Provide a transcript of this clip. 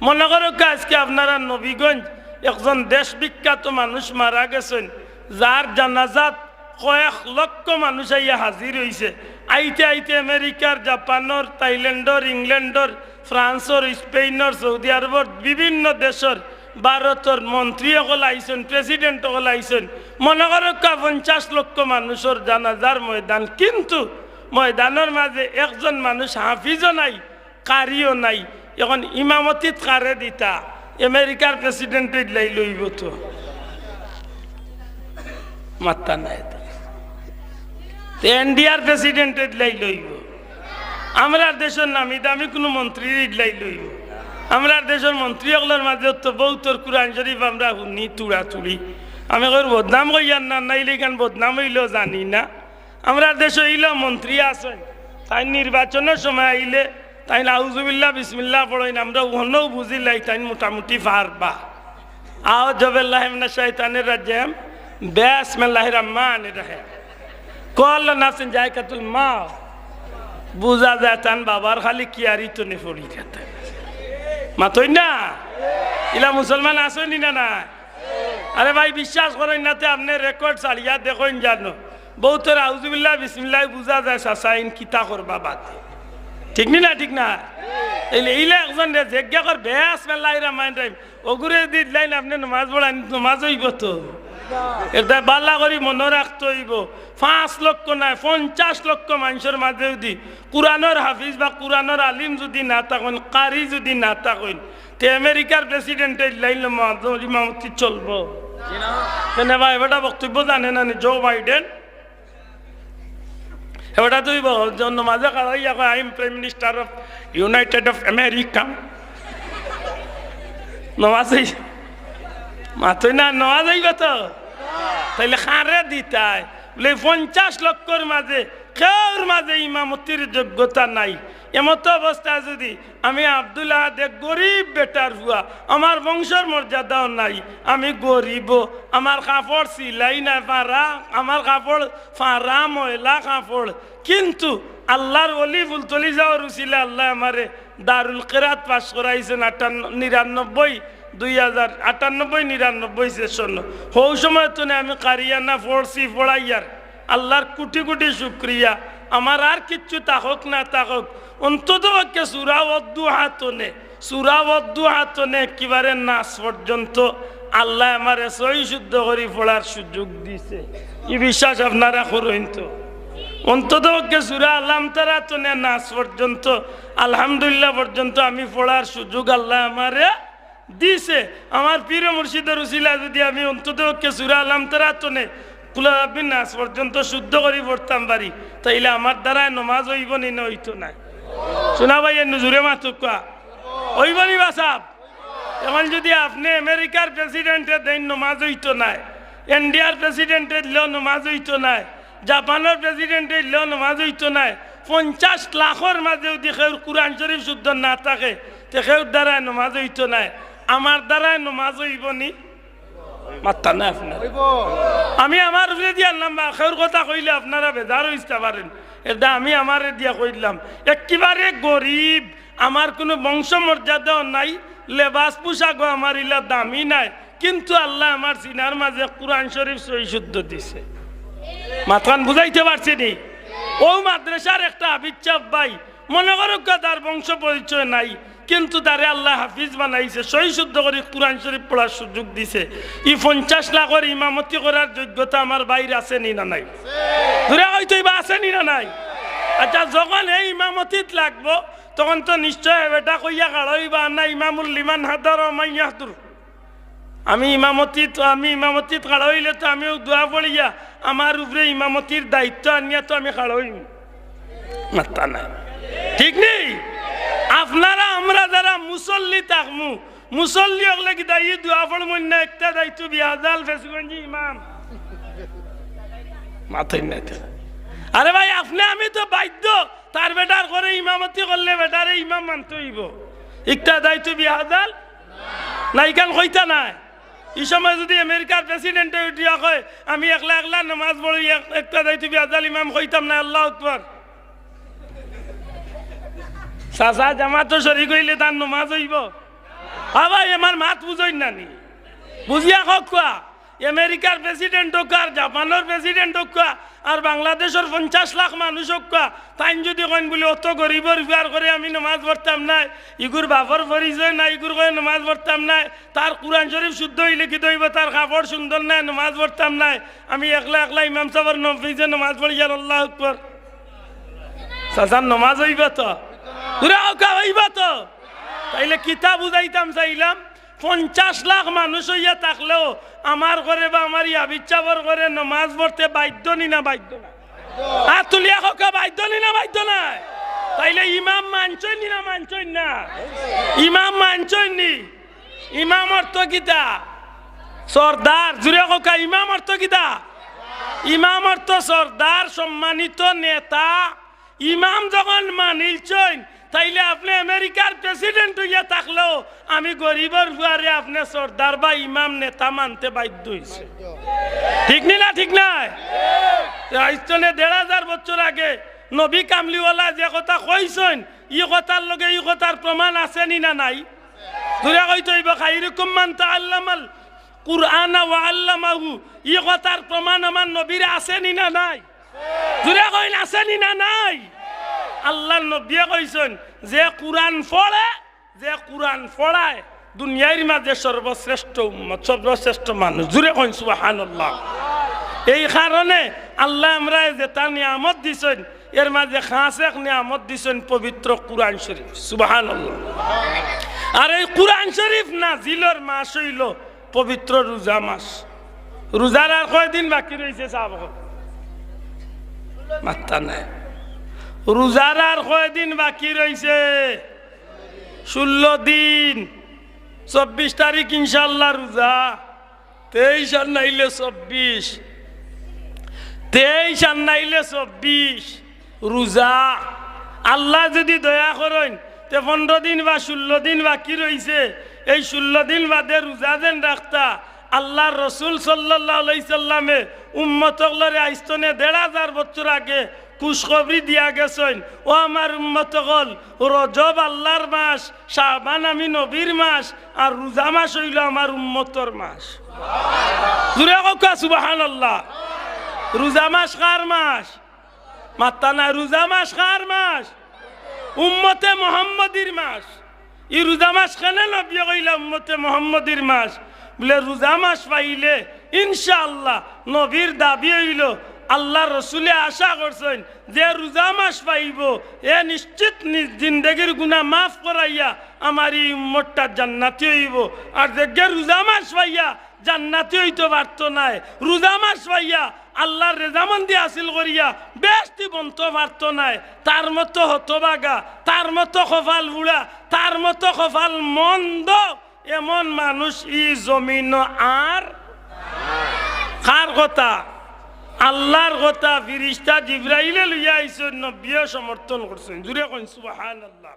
মনে করো আজকে আপনারা নবীগঞ্জ একজন দেশ বিখ্যাত মানুষ মারা গেছেন, যার জানাজাত কয়েক লক্ষ মানুষ আইয়া হাজির হয়েছে। আইতে আইতে আমেরিকার, জাপানের, থাইল্যান্ডর, ইংল্যান্ডর, ফ্রান্সর, স্পেইনর, সৌদি আরবর, বিভিন্ন দেশের, ভারতের মন্ত্রী সকল আইসেন, প্রেসিডেন্ট সকল আইসেন। মনে করো 50 লক্ষ মানুষের জানাজার ময়দান, কিন্তু ময়দানের মাঝে একজন মানুষ হাফিজও নাই, কারিও নাই। এখন ইমামতিত কারে দিতা? আমেরিকার প্রেসিডেন্ট লইব তো মাত্তা নাই, ইন্ডিয়ার প্রেসিডেন্ট লইব। আমরা দেশের নামি দামি কোনো মন্ত্রী লইব। আমরা দেশের মন্ত্রী সকলের মাঝে তো বৌতর কুরআন শরীফ আমরা শুনি তুড়া তুড়ি। আমি কই বদনাম কইয়ার না, নাইলে কেন বদনাম হইলেও জানি না। আমরা দেশে হইলেও মন্ত্রী আছেন, তাই নির্বাচনের সময় আইলে তাই আউযুবিল্লাহ বিসমিল্লাহ পড়েন, আমরা ওহনও বুঝিলাই তাই মোটামুটি পারবা। আও জবেল্লাহ মিনাশ শাইতানির রাজিম, বিসমিল্লাহির রহমানির রহিম। কল নাসিন জায়কাতুল মা, বুঝা যায় তান বাবার খালি কিয়ারি তো নে পড়ি যেতে মাতই না। ইলা মুসলমান আসেনি না না? আরে ভাই বিশ্বাস করেন না, আপনি রেকর্ড চালিয়া দেখেন জানো বহুতর আউযুবিল্লাহ বিসমিল্লাহ বুঝা যায় সাসাইন কিতা করবা বাদ। ঠিক নি না? ঠিক না? এইলে একজন জিজ্ঞা কর বিসমিল্লাহির রহমানির রহিম ওগুরে দিলাইন আপনি নামাজ পড়ান, নামাজ হইব তো? এটা বাল্লা করি মনে রাখতে হইব। 5 লক্ষ নয় 50 লক্ষ মানুষের মাঝে যদি কুরআনের হাফিজ বা কুরআনের আলিম যদি না থাকেন, কারি যদি না থাকেন, তে আমেরিকার প্রেসিডেন্টের লাইন ইমামতি চলবো কেন ভাই? এবারটা বক্তব্য জানে না জো বাইডেন? এবারটা তুই মাঝে কারাইয়া I am prime minister of United of America. Nawaz মাতই না, নওয়াজ হইব তো? তাইলে খারে দিতাই বলে 50 লক্ষর মাঝে কেউর মাঝে ইমামতির যোগ্যতা নাই। এমতো অবস্থা যদি আমি আব্দুল্লাহ দে গরিব বেটার হুয়া, আমার বংশের মর্যাদাও নাই, আমি গরিব, আমার কাপড় সিলাই নাই ফারা, আমার কাপড় ফারা ময়লা কাপড়, কিন্তু আল্লাহর ওলি ফুলতলি যাওয়ার উচিলে আল্লাহ আমারে দারুল কিরাত পাশ করাইছেন 99 2098 99 সেশন। হৌ সময় তো আমি কারিয়ানা পড়ছি পড়াইয়ার আল্লাহর কোটি কোটি শুক্রিয়া। আমার আর কিচ্ছু তাহক না তাহক, অন্তত সূরা ওয়াদ্দুহাতনে একেবারে নাস পর্যন্ত আল্লাহ আমারে সহি শুদ্ধ করে পড়ার সুযোগ দিছে। এই বিশ্বাস আপনারা করেন তো? অন্তত সূরা আলাম তারা তো নাস পর্যন্ত আলহামদুলিল্লাহ পর্যন্ত আমি পড়ার সুযোগ আল্লাহ আমারে দিছে। আমার পীর মুর্শিদের উসিলা যদি আমি অন্তত সূরা আলাম তারা তো কুলাবিন নাস পর্যন্ত শুদ্ধ করে পড়তাম পারি, তাইলে আমার দ্বারা নমাজ হইব নি না? হইতো না। শোনা ভাই জুড়ে মাতুকা হইব নি বাসাব? এখন যদি আপনি আমেরিকার প্রেসিডেন্টের দেন নমাজ হইতো নাই, ইন্ডিয়ার প্রেসিডেন্টের দিলেও নমাজ হইতো নাই, জাপানের প্রেসিডেন্টের দিলেও নমাজ হইতো নাই, 50 লাখের মাঝে যদি কেউ কুরআন শরীফ শুদ্ধ না থাকে তে কেউর দ্বারা নমাজ হইতো নাই, আমার দ্বারা নমাজ হইব নি? মাত্তা না আপনার? আমি আমার দিয়া নাম্বার কেউর কথা কইলে আপনারা বেজার হইতে পারেন, এটা আমি আমার দিয়া কইলাম। একেবারে গরিব, আমার কোনো বংশ মর্যাদাও নাই, লেবাস পোশাকও আমার ইলা দামি নাই, কিন্তু আল্লাহ আমার সিনার মাঝে কুরআন শরীফ সহি শুদ্ধ দিছে। মাথান বুঝাইতে পারছি নি? ও মাদ্রাসার একটা আবিচ্ছাপ ভাই, মনে করো তার বংশ পরিচয় নাই, কিন্তু তারে আল্লাহ হাফিজ বানাইছে, সহি শুদ্ধ করে কুরআন শরীফ পড়ার সুযোগ দিছে। এই 50 লাখের ইমামতি করার যোগ্যতা আমার বাইরে আছে নি না নাই? ধরে হয়তো বা আছে নি না নাই? আচ্ছা, যখন এই ইমামতিত লাগবো তখন তো নিশ্চয় এটা কইয়া কাড়াইবা না ইমামুল লিমান হাদার মাইয়াহদুর। আমি ইমামতিত কাড়াইলে তো আমিও দোয়া পড়িয়া আমার উপরে ইমামতির দায়িত্ব আনিয়া তো আমি কাড়াইম মাত্তা নাই। ঠিক নেই? আপনারা আমরা যারা মুসল্লি থাকমু, মুসল্লি হলে কি দায়ী দোয়া পড়ব না? একটা দায়িত্ব বিহাজাল ফেসগঞ্জি ইমাম মাথায় নাই। আরে ভাই আপনি আমি তো বাধ্য, তার বেটার করে ইমামতি করলে বেটারে ইমাম মানতে হইব। একটা দায়িত্ব বিহাজাল নাই কেন কইতা নাই? এই সময় যদি আমেরিকার প্রেসিডেন্টে উঠিয়া কয় আমি একলা একলা নামাজ পড়ি, একটা দায়িত্ব বিহাজাল ইমাম কইতাম না? আল্লাহু আকবার। চাচা জামাতো শরীক হইলে তার নমাজ হইব? ভাই আমার মাত বুঝই নানি বুঝিয়া হোক কোয়া আমেরিকার প্রেসিডেন্ট হোক আর জাপানের প্রেসিডেন্ট হোক আর বাংলাদেশের 50 লাখ মানুষ হোক তাই যদি কইন বলে অত গরিবর বিয়ার করে আমি নামাজ পড়তাম না ইগুর বাপর পরিচয় না ইগুর কয়ে নামাজ পড়তাম না তার কোরআন শরীফ শুদ্ধ হইলে কি দইব তার কাপড় সুন্দর নাই নামাজ পড়তাম না আমি একলা একলা ইমাম সাহেবের নফিজে নামাজ পড়ি আর আল্লাহু আকবার সাজান নামাজ হইবা তো পুরা হইবা তো তাইলে কিতাব বুঝাইতাম চাইলাম 50 লাখ মানুষ হইয়া থাকলেও আমার ঘরে বা আমার ইয়াবিচ্ছাবর ঘরে নামাজ পড়তে বাধ্য নি না বাধ্য না আর তুলিয়া খোকা বাধ্য নি না বাধ্য না তাইলে ইমাম মানছই নি না মানছই না ইমাম মানছই নি ইমাম অর্থ কিতা সর্দার জুড়ে খোকা ইমাম অর্থ কিতা ইমাম অর্থ সর্দার সম্মানিত নেতা ইমাম যখন মানিলছই তাইলে আপনি আমেরিকার প্রেসিডেন্ট হইয়া থাকলেও আমি গরিবের বুয়ারে আপনি সর্দার বা ইমাম নেতা মানতে বাধ্য হয়েছে ঠিক নি না ঠিক নাই আইস্তনে 1500 বছর আগে নবী কামলিওয়ালা যে কথা কইছেন ই কথার লগে ই কথার প্রমাণ আছে নি না নাই দুরা কইতে হইব খাইরুকুম মান তাআল্লামাল কুরআনা ওয়া আল্লামাহু ই কথার প্রমাণ আমার নবীর আছে নি না নাই দুরা কইন আছে নি না নাই আল্লাহর নবী কইছেন যে কুরআন পড়ে যে কুরআন পড়ায় দুনিয়ার মাঝে সর্বশ্রেষ্ঠ উম্মত সর্বশ্রেষ্ঠ মানুষ জুড়ে কইন সুবহানাল্লাহ এই কারণে আল্লাহ আমরা যে তার নিয়ামত দিছেন এর মাঝে খাস এক নিয়ামত দিছেন পবিত্র কুরআন শরীফ সুবহানাল্লাহ আর এই কুরআন শরীফ নাজিলের মাস হইল পবিত্র রোজা মাস রোজার আর কয়দিন বাকি রয়েছে সাহাব মাত্তা নাই রোজার আর কয়দিন বাকি রয়েছে 16 দিন 24 তারিখ ইনশাআল্লাহ রোজা 23 আর নাইলে 24 23 আর নাইলে 24 রোজা আল্লাহ যদি দয়া করেন তে 15 দিন বা 16 দিন বাকি রয়েছে এই 16 দিন বাদে রোজা দেন রাখতা আল্লাহর রসুল সাল্লাল্লাহু আলাইহি সাল্লামে উম্মতগুলোরে আইস্তনে 1500 বছর আগে খুশখবরি দিয়া গেছেন ও আমার উম্মত হল রজব আল্লাহর মাস শাবান আমি নবীর মাস আর রোজা মাস হইল আমার উম্মতর মাস জুড়ে কা সুবহানাল্লাহ রোজা মাস কার মাস মাত্তা না রোজা মাস কার মাস উম্মতে মুহাম্মদির মাস এই রোজা মাস কেন নবী কইলা উম্মতে মুহাম্মদির মাস বলে রোজা মাস পাইলে ইনশাআল্লাহ নবীর দাবি হইল আল্লাহ রসুলে আশা করছেন যে রোজা মাস পাইব এ নিশ্চিত জিন্দগির গুনাহ মাফ করাইয়া আমার এই উম্মতটা জান্নাতি হইব আর যে রোজা মাস পাইয়া জান্নাতি হইতে পারত নাই রোজা মাস পাইয়া আল্লাহর রেজামন্দি হাসিল করিয়া বেশটি বন্ত পারত নাই তার মতো হতবাগা তার মতো কপাল বুড়া তার মতো কপাল মন্দ এমন মানুষ ই জমিন আর কার কথা আল্লাহর কথা ফিরিস্তা জিবরাইলে লইয়া আইছেন নবী সমর্থন করছেন জুড়ে কইন সুবহানাল্লাহ।